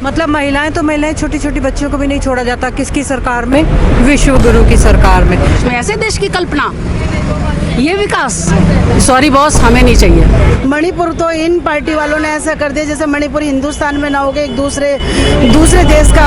मतलब महिलाएं तो महिलाएं, छोटी छोटी बच्चियों को भी नहीं छोड़ा जाता। किसकी सरकार में? विश्व गुरु की सरकार में। ऐसे देश की कल्पना, ये विकास, सॉरी बॉस, हमें नहीं चाहिए। मणिपुर तो इन पार्टी वालों ने ऐसा कर दिया जैसे मणिपुर हिंदुस्तान में ना हो गए, एक दूसरे देश का।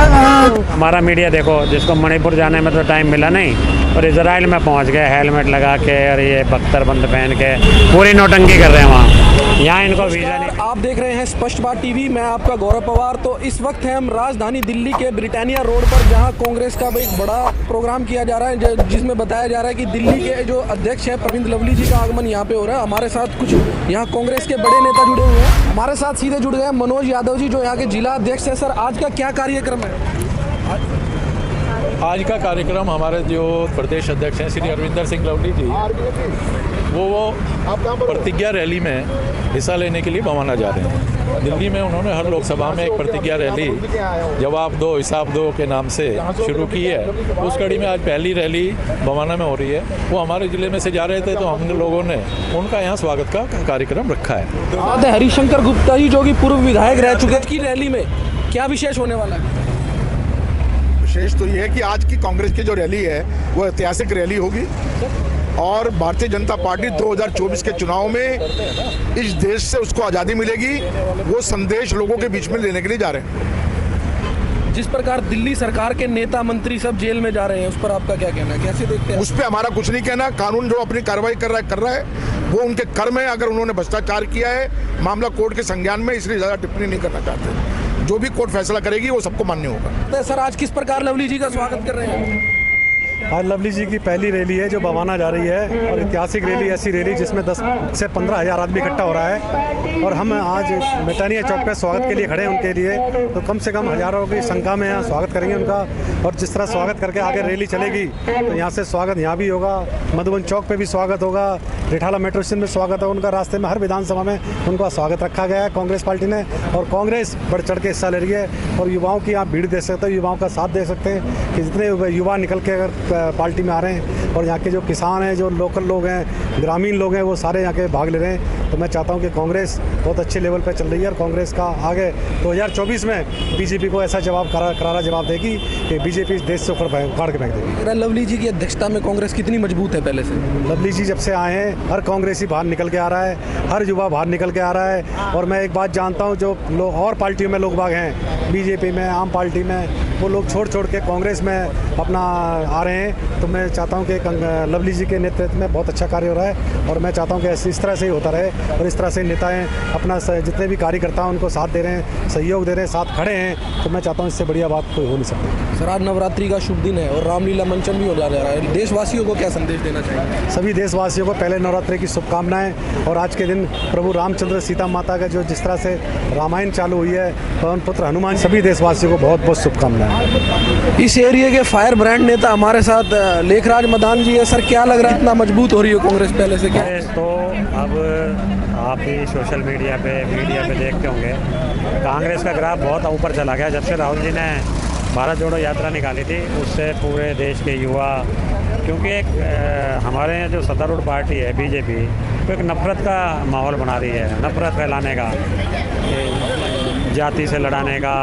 हमारा मीडिया देखो, जिसको मणिपुर जाने में तो टाइम मिला नहीं और इजराइल में पहुंच गए हेलमेट लगा के और ये बख्तरबंद पहन के पूरी नौटंकी कर रहे हैं वहाँ। यहाँ इनको वीज़ा नहीं। आप देख रहे हैं स्पष्ट बात टीवी, मैं आपका गौरव पवार। तो इस वक्त है हम राजधानी दिल्ली के ब्रिटानिया रोड पर, जहाँ कांग्रेस का एक बड़ा प्रोग्राम किया जा रहा है, जिसमें बताया जा रहा है कि दिल्ली के जो अध्यक्ष हैं प्रवीण लवली जी का आगमन यहाँ पे हो रहा है। हमारे साथ कुछ यहाँ कांग्रेस के बड़े नेता जुड़े हुए हैं, हमारे साथ सीधे जुड़ गए मनोज यादव जी, जो यहाँ के जिला अध्यक्ष है। सर, आज का क्या कार्यक्रम है? आज का कार्यक्रम हमारे जो प्रदेश अध्यक्ष हैं श्री अरविंदर सिंह लवली जी, वो प्रतिज्ञा रैली में हिस्सा लेने के लिए बवाना जा रहे हैं। दिल्ली में उन्होंने हर लोकसभा में एक प्रतिज्ञा रैली जवाब दो हिसाब दो के नाम से शुरू की है। उस कड़ी में आज पहली रैली बवाना में हो रही है। वो हमारे ज़िले में से जा रहे थे तो हम लोगों ने उनका यहाँ स्वागत का कार्यक्रम रखा है। हरिशंकर गुप्ता जी, जो कि पूर्व विधायक रह चुके, की रैली में क्या विशेष होने वाला है? विशेष तो ये है कि आज की कांग्रेस की जो रैली है वो ऐतिहासिक रैली होगी और भारतीय जनता पार्टी 2024 के चुनाव में इस देश से उसको आज़ादी मिलेगी, वो संदेश लोगों के बीच में लेने के लिए जा रहे हैं। जिस प्रकार दिल्ली सरकार के नेता मंत्री सब जेल में जा रहे हैं, उस पर आपका क्या कहना है? कैसे देखते हैं? उस पर हमारा कुछ नहीं कहना। कानून जो अपनी कार्रवाई कर रहा है वो उनके कर्म है। अगर उन्होंने भ्रष्टाचार किया है, मामला कोर्ट के संज्ञान में, इसलिए ज़्यादा टिप्पणी नहीं करना चाहते। जो भी कोर्ट फैसला करेगी वो सबको मान्य होगा। सर, आज किस प्रकार लवली जी का स्वागत कर रहे हैं? आज लवली जी की पहली रैली है जो बवाना जा रही है, और ऐतिहासिक रैली, ऐसी रैली जिसमें 10 से 15 हज़ार आदमी इकट्ठा हो रहा है। और हम आज ब्रिटानिया चौक पे स्वागत के लिए खड़े हैं उनके लिए, तो कम से कम हज़ारों की संख्या में यहाँ स्वागत करेंगे उनका। और जिस तरह स्वागत करके आगे रैली चलेगी तो यहाँ से स्वागत यहाँ भी होगा, मधुबन चौक पे भी स्वागत होगा, रिठाला मेट्रो स्टेशन में स्वागत होगा उनका। रास्ते में हर विधानसभा में उनका स्वागत रखा गया है कांग्रेस पार्टी ने, और कांग्रेस बढ़ चढ़ के हिस्सा ले रही है। और युवाओं की आप भीड़ देख सकते हो, युवाओं का साथ देख सकते हैं कि जितने युवा निकल के अगर पार्टी में आ रहे हैं, और यहाँ के जो किसान हैं, जो लोकल लोग हैं, ग्रामीण लोग हैं, वो सारे यहाँ के भाग ले रहे हैं। तो मैं चाहता हूँ कि कांग्रेस बहुत अच्छे लेवल पर चल रही है, और कांग्रेस का आगे 2024 में बीजेपी को ऐसा जवाब, करारा जवाब देगी कि बीजेपी इस देश से ऊपर फाड़ के फेंक देगी। लवली जी की अध्यक्षता में कांग्रेस कितनी मजबूत है पहले से? लवली जी जब से आए हैं हर कांग्रेसी बाहर निकल के आ रहा है, हर युवा बाहर निकल के आ रहा है। और मैं एक बात जानता हूँ, जो लोग और पार्टियों में लोग बाग हैं, बीजेपी में, आम पार्टी में, वो लोग छोड़ के कांग्रेस में अपना आ रहे हैं। तो मैं चाहता हूं कि लवली जी के नेतृत्व में बहुत अच्छा कार्य हो रहा है, और मैं चाहता हूं कि इस तरह से ही होता रहे, और इस तरह से नेताएं अपना जितने भी कार्यकर्ता हैं उनको साथ दे रहे हैं, सहयोग दे रहे हैं, साथ खड़े हैं। तो मैं चाहता हूं इससे बढ़िया बात कोई हो नहीं सकती। सर, आज नवरात्रि का शुभ दिन है और रामलीला मंचन भी हो जा रहा है, देशवासियों को क्या संदेश देना चाहिए? सभी देशवासियों को पहले नवरात्रि की शुभकामनाएं। और आज के दिन प्रभु रामचंद्र सीता माता का जो जिस तरह से रामायण चालू हुई है, पवन पुत्र हनुमान, सभी देशवासियों को बहुत बहुत शुभकामनाएं। इस एरिया के फायर ब्रांड नेता हमारे साथ लेखराज मदान जी है। सर, क्या लग रहा है, इतना मजबूत हो रही है कांग्रेस पहले से? क्या तो अब आप भी सोशल मीडिया पे देखते होंगे, कांग्रेस का ग्राफ बहुत ऊपर चला गया। जब से राहुल जी ने भारत जोड़ो यात्रा निकाली थी, उससे पूरे देश के युवा, क्योंकि एक हमारे यहाँ जो सत्तारूढ़ पार्टी है बीजेपी, तो एक नफरत का माहौल बना रही है, नफरत फैलाने का, जाति से लड़ाने का,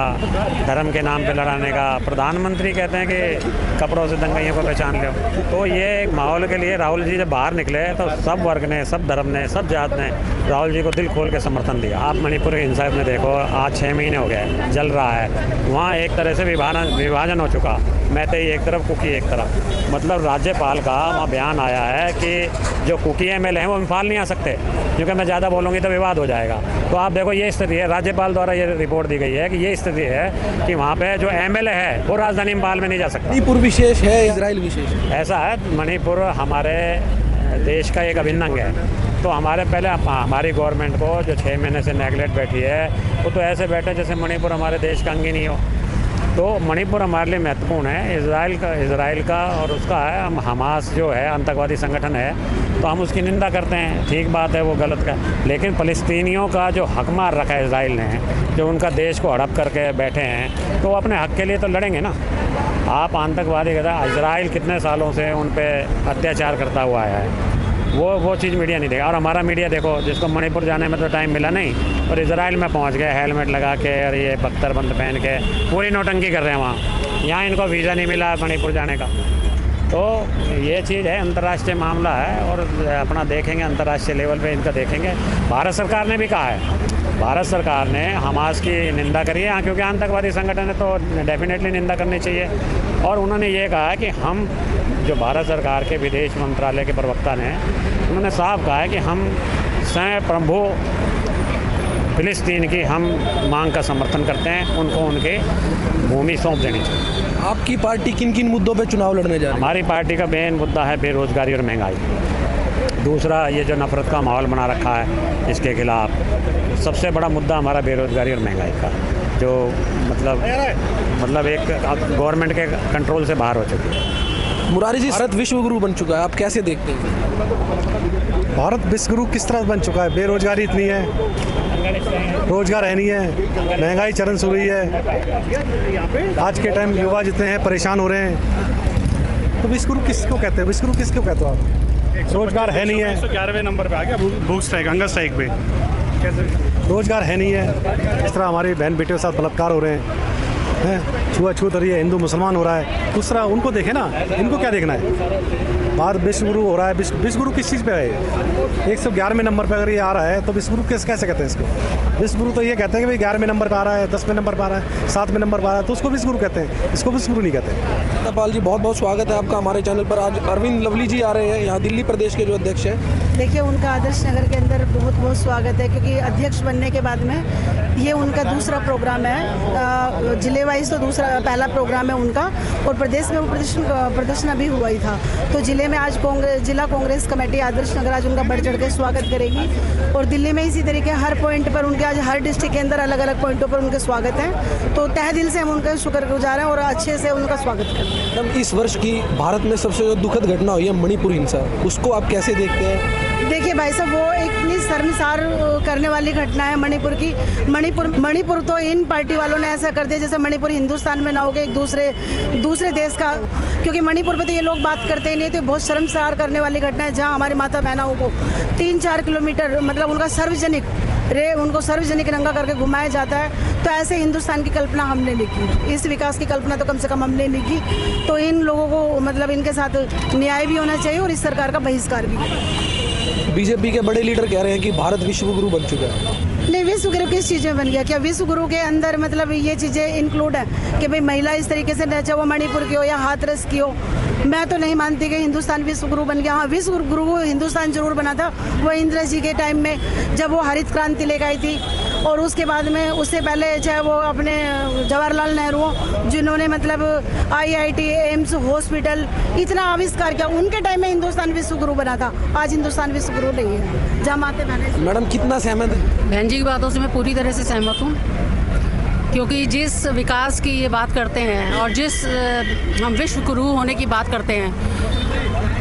धर्म के नाम पे लड़ाने का। प्रधानमंत्री कहते हैं कि कपड़ों से दंगाइयों को पहचान लो। तो ये एक माहौल के लिए राहुल जी जब बाहर निकले तो सब वर्ग ने, सब धर्म ने, सब जात ने राहुल जी को दिल खोल के समर्थन दिया। आप मणिपुर के हिंसा में देखो, आज 6 महीने हो गए, जल रहा है वहाँ। एक तरह से विभाजन हो चुका, मैतेई एक तरफ, कुकी एक तरफ। मतलब राज्यपाल का वहाँ बयान आया है कि जो कुकी MLA हैं वो इम्फाल नहीं आ सकते, क्योंकि मैं ज़्यादा बोलूँगी तो विवाद हो जाएगा। तो आप देखो ये स्थिति है, राज्यपाल द्वारा ये रिपोर्ट दी गई है कि ये स्थिति है कि वहाँ पे जो MLA है वो राजधानी इम्फाल में नहीं जा सकता। मणिपुर विशेष है, इजराइल विशेष है? ऐसा है, मणिपुर हमारे देश का एक अभिन्न अंग है। तो हमारे पहले हमारी गवर्नमेंट को जो 6 महीने से नेगलेक्ट बैठी है, वो तो ऐसे बैठे जैसे मणिपुर हमारे देश का अंग ही नहीं हो। तो मणिपुर हमारे लिए महत्वपूर्ण है। इजराइल का और उसका है, हम हमास जो है आतंकवादी संगठन है, तो हम उसकी निंदा करते हैं, ठीक बात है, वो गलत का। लेकिन फ़लस्तीनियों का जो हक मार रखा है इजराइल ने, जो उनका देश को हड़प करके बैठे हैं, तो वो अपने हक के लिए तो लड़ेंगे ना। आप आतंकवादी कहते हैं, इजराइल कितने सालों से उन पर अत्याचार करता हुआ आया है, वो चीज़ मीडिया नहीं देगा। और हमारा मीडिया देखो, जिसको मणिपुर जाने में तो टाइम मिला नहीं और इजराइल में पहुंच गए हेलमेट लगा के और ये बख्तरबंद पहन के पूरी नौटंकी कर रहे हैं वहाँ। यहाँ इनको वीज़ा नहीं मिला मणिपुर जाने का। तो ये चीज़ है, अंतर्राष्ट्रीय मामला है और अपना देखेंगे अंतर्राष्ट्रीय लेवल पे इनका देखेंगे। भारत सरकार ने भी कहा है, भारत सरकार ने हमास की निंदा करी है, क्योंकि आतंकवादी संगठन है तो डेफिनेटली निंदा करनी चाहिए। और उन्होंने ये कहा है कि हम, जो भारत सरकार के विदेश मंत्रालय के प्रवक्ता ने, उन्होंने साफ कहा है कि हम स्वयं प्रभु फिलिस्तीन की हम मांग का समर्थन करते हैं, उनको उनके भूमि सौंप देनी चाहिए। आपकी पार्टी किन किन मुद्दों पे चुनाव लड़ने जा रही है? हमारी पार्टी का मेन मुद्दा है बेरोजगारी और महंगाई। दूसरा, ये जो नफरत का माहौल बना रखा है इसके खिलाफ। सबसे बड़ा मुद्दा हमारा बेरोजगारी और महंगाई का, जो मतलब एक गवर्नमेंट के कंट्रोल से बाहर हो चुकी है। मुरारी जी, भारत विश्व गुरु बन चुका है, आप कैसे देखते हैं? भारत विश्व गुरु किस तरह बन चुका है? बेरोजगारी इतनी है, रोजगार है नहीं है, महंगाई चरम छू रही है। आज के टाइम युवा जितने हैं परेशान हो रहे हैं। तो विश्व गुरु किसको कहते हैं? विश्व गुरु किसको कहते हो आप? रोजगार है नहीं है। 11वें नंबर पे आ गया भूख स्ट्राइक, हंगर स्ट्राइक पे। रोजगार है नहीं है। इस तरह हमारी बहन बेटियों के साथ बलात्कार हो रहे हैं, छुआछूत हो रही है, हिंदू मुसलमान हो रहा है। उस तरह उनको देखे ना, इनको क्या देखना है? भारत विश्व गुरु हो रहा है। विश्व गुरु किस चीज़ पे है? 111वें नंबर पे अगर ये आ रहा है तो विश्व गुरु कैसे कहते हैं इसको? विश्व गुरु तो ये कहते हैं कि भाई 11वें नंबर पे आ रहा है, 10वें नंबर पे आ रहा है, 7वें नंबर पे आ रहा है, तो उसको विश्व गुरु कहते हैं, इसको विश्व गुरु नहीं कहते। सत्यपाल जी, बहुत बहुत स्वागत है आपका हमारे चैनल पर। आज अरविंद लवली जी आ रहे हैं, यहाँ दिल्ली प्रदेश के जो अध्यक्ष हैं। देखिए, उनका आदर्श नगर के अंदर बहुत बहुत स्वागत है, क्योंकि अध्यक्ष बनने के बाद में ये उनका दूसरा प्रोग्राम है। जिले वाइज तो पहला प्रोग्राम है उनका, और प्रदेश में वो प्रदर्शन अभी हुआ ही था। तो जिले में आज जिला कांग्रेस कमेटी आदर्श नगर आज उनका बढ़ चढ़ के स्वागत करेगी, और दिल्ली में इसी तरीके हर पॉइंट पर उनके, आज हर डिस्ट्रिक्ट के अंदर अलग अलग पॉइंटों पर उनके स्वागत है। तो तहे दिल से हम उनका शुक्रगुजार हैं और अच्छे से उनका स्वागत करते हैं। इस वर्ष की भारत में सबसे जो दुखद घटना हुई है मणिपुर हिंसा, उसको आप कैसे देखते हैं? देखिए भाई साहब, वो इतनी शर्मसार करने वाली घटना है मणिपुर की। मणिपुर तो इन पार्टी वालों ने ऐसा कर दिया जैसे मणिपुर हिंदुस्तान में ना हो गए, एक दूसरे देश का। क्योंकि मणिपुर पे तो ये लोग बात करते ही नहीं, तो बहुत शर्मसार करने वाली घटना है, जहां हमारी माता बहनों को 3-4 किलोमीटर मतलब उनको सार्वजनिक नंगा करके घुमाया जाता है। तो ऐसे हिंदुस्तान की कल्पना हमने नहीं की, इस विकास की कल्पना तो कम से कम हमने नहीं की। तो इन लोगों को मतलब इनके साथ न्याय भी होना चाहिए और इस सरकार का बहिष्कार भी। बीजेपी के बड़े लीडर कह रहे हैं कि भारत विश्व गुरु बन चुका है। नहीं, विश्व गुरु किस चीज़ में बन गया? क्या विश्व गुरु के अंदर मतलब ये चीज़ें इंक्लूड है कि भाई महिला इस तरीके से न, चाहे वो मणिपुर की हो या हाथरस की हो? मैं तो नहीं मानती कि हिंदुस्तान विश्व गुरु बन गया। हाँ, विश्व गुरु हिंदुस्तान जरूर बना था, वो इंदिरा जी के टाइम में जब वो हरित क्रांति लेकर आई थी, और उसके बाद में उससे पहले चाहे वो अपने जवाहरलाल नेहरू जिन्होंने मतलब IIT, एम्स, हॉस्पिटल इतना आविष्कार किया, उनके टाइम में हिंदुस्तान विश्व गुरु बना था। आज हिंदुस्तान विश्व गुरु नहीं है। जहाँ माते बहने। मैडम, कितना सहमत है? बहन जी की बातों से मैं पूरी तरह से सहमत हूँ, क्योंकि जिस विकास की ये बात करते हैं और जिस हम विश्व गुरु होने की बात करते हैं,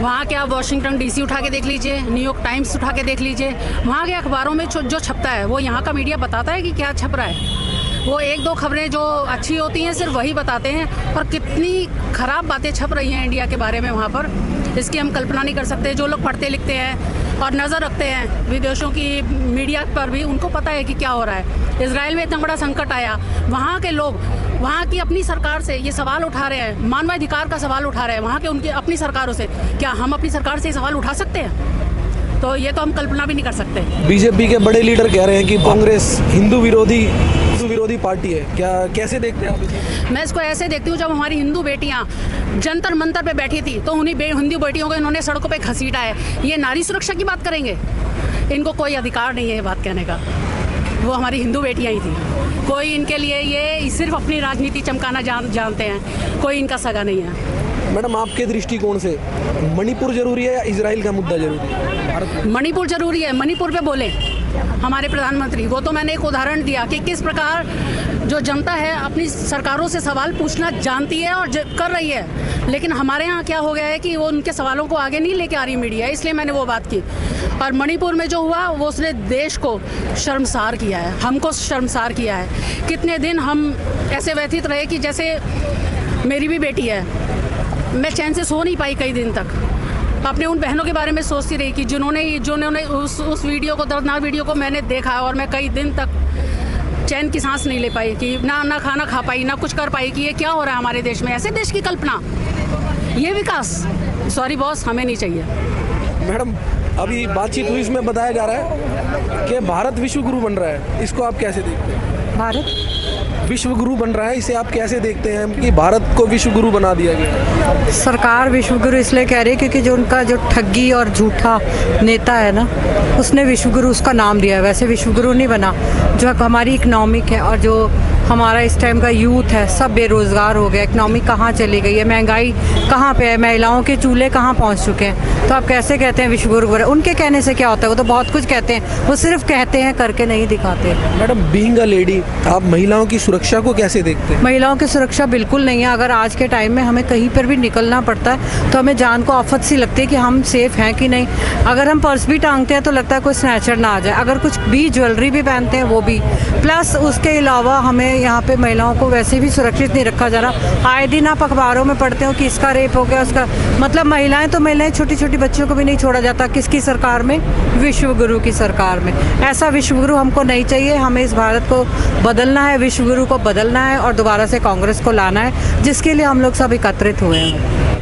वहाँ के आप वाशिंगटन DC उठा के देख लीजिए, न्यूयॉर्क टाइम्स उठा के देख लीजिए, वहाँ के अखबारों में जो छपता है वो यहाँ का मीडिया बताता है कि क्या छप रहा है। वो 1-2 खबरें जो अच्छी होती हैं सिर्फ वही बताते हैं, और कितनी ख़राब बातें छप रही हैं इंडिया के बारे में वहाँ पर, इसकी हम कल्पना नहीं कर सकते। जो लोग पढ़ते लिखते हैं और नज़र रखते हैं विदेशों की मीडिया पर भी, उनको पता है कि क्या हो रहा है। इजराइल में इतना बड़ा संकट आया, वहाँ के लोग वहाँ की अपनी सरकार से ये सवाल उठा रहे हैं, मानवाधिकार का सवाल उठा रहे हैं वहाँ के उनकी अपनी सरकारों से। क्या हम अपनी सरकार से ये सवाल उठा सकते हैं? तो ये तो हम कल्पना भी नहीं कर सकते। बीजेपी के बड़े लीडर कह रहे हैं कि कांग्रेस हिंदू विरोधी पार्टी है, क्या कैसे देखते हैं आप? मैं इसको ऐसे देखती हूँ, जब हमारी हिंदू बेटियाँ जंतर मंतर पे बैठी थी तो उन्हीं हिंदू बेटियों को इन्होंने सड़कों पे घसीटा है। ये नारी सुरक्षा की बात करेंगे? इनको कोई अधिकार नहीं है ये बात कहने का। वो हमारी हिंदू बेटियाँ ही थी, कोई इनके लिए ये सिर्फ अपनी राजनीति चमकाना जानते हैं, कोई इनका सगा नहीं है। मैडम, आपके दृष्टिकोण से मणिपुर जरूरी है या इजराइल का मुद्दा जरूरी है? मणिपुर जरूरी है। मणिपुर पे बोले हमारे प्रधानमंत्री, वो तो मैंने एक उदाहरण दिया कि किस प्रकार जो जनता है अपनी सरकारों से सवाल पूछना जानती है और कर रही है, लेकिन हमारे यहाँ क्या हो गया है कि वो उनके सवालों को आगे नहीं लेके आ रही मीडिया, इसलिए मैंने वो बात की। और मणिपुर में जो हुआ वो उसने देश को शर्मसार किया है, हमको शर्मसार किया है। कितने दिन हम ऐसे व्यतीत रहे कि जैसे मेरी भी बेटी है, मैं चैन से सो नहीं पाई कई दिन तक, अपने उन बहनों के बारे में सोचती रही कि जिन्होंने उस वीडियो को, दर्दनाक वीडियो को मैंने देखा और मैं कई दिन तक चैन की सांस नहीं ले पाई कि ना खाना खा पाई, ना कुछ कर पाई कि ये क्या हो रहा है हमारे देश में। ऐसे देश की कल्पना, ये विकास, सॉरी बॉस, हमें नहीं चाहिए। मैडम, अभी बातचीत हुई, इसमें बताया जा रहा है कि भारत विश्व गुरु बन रहा है, इसको आप कैसे देखते हैं? भारत विश्व गुरु बन रहा है, इसे आप कैसे देखते हैं कि भारत को विश्व गुरु बना दिया गया? सरकार विश्व गुरु इसलिए कह रही है क्योंकि जो उनका जो ठगी और झूठा नेता है ना, उसने विश्व गुरु उसका नाम दिया है। वैसे विश्व गुरु नहीं बना। जो हमारी इकनॉमिक है और जो हमारा इस टाइम का यूथ है, सब बेरोज़गार हो गया। इकनॉमी कहाँ चली गई है, महंगाई कहाँ पे है, महिलाओं के चूल्हे कहाँ पहुँच चुके हैं। तो आप कैसे कहते हैं विश्व गुरु? उनके कहने से क्या होता है? वो तो बहुत कुछ कहते हैं, वो सिर्फ कहते हैं, करके नहीं दिखाते। मैडम, बीइंग अ लेडी, आप महिलाओं की सुरक्षा को कैसे देखते हैं? महिलाओं की सुरक्षा बिल्कुल नहीं है। अगर आज के टाइम में हमें कहीं पर भी निकलना पड़ता है तो हमें जान को आफत सी लगती है कि हम सेफ़ हैं कि नहीं। अगर हम पर्स भी टांगते हैं तो लगता है कोई स्नैचर ना आ जाए। अगर कुछ भी ज्वेलरी भी पहनते हैं वो भी, प्लस उसके अलावा हमें यहाँ पे महिलाओं को वैसे भी सुरक्षित नहीं रखा जा रहा। आए दिन आप अखबारों में पढ़ते हो कि इसका रेप हो गया, उसका, मतलब महिलाएं तो महिलाएं, छोटी छोटी बच्चियों को भी नहीं छोड़ा जाता। किसकी सरकार में? विश्व गुरु की सरकार में। ऐसा विश्व गुरु हमको नहीं चाहिए। हमें इस भारत को बदलना है, विश्व गुरु को बदलना है और दोबारा से कांग्रेस को लाना है, जिसके लिए हम लोग सब एकत्रित हुए हैं।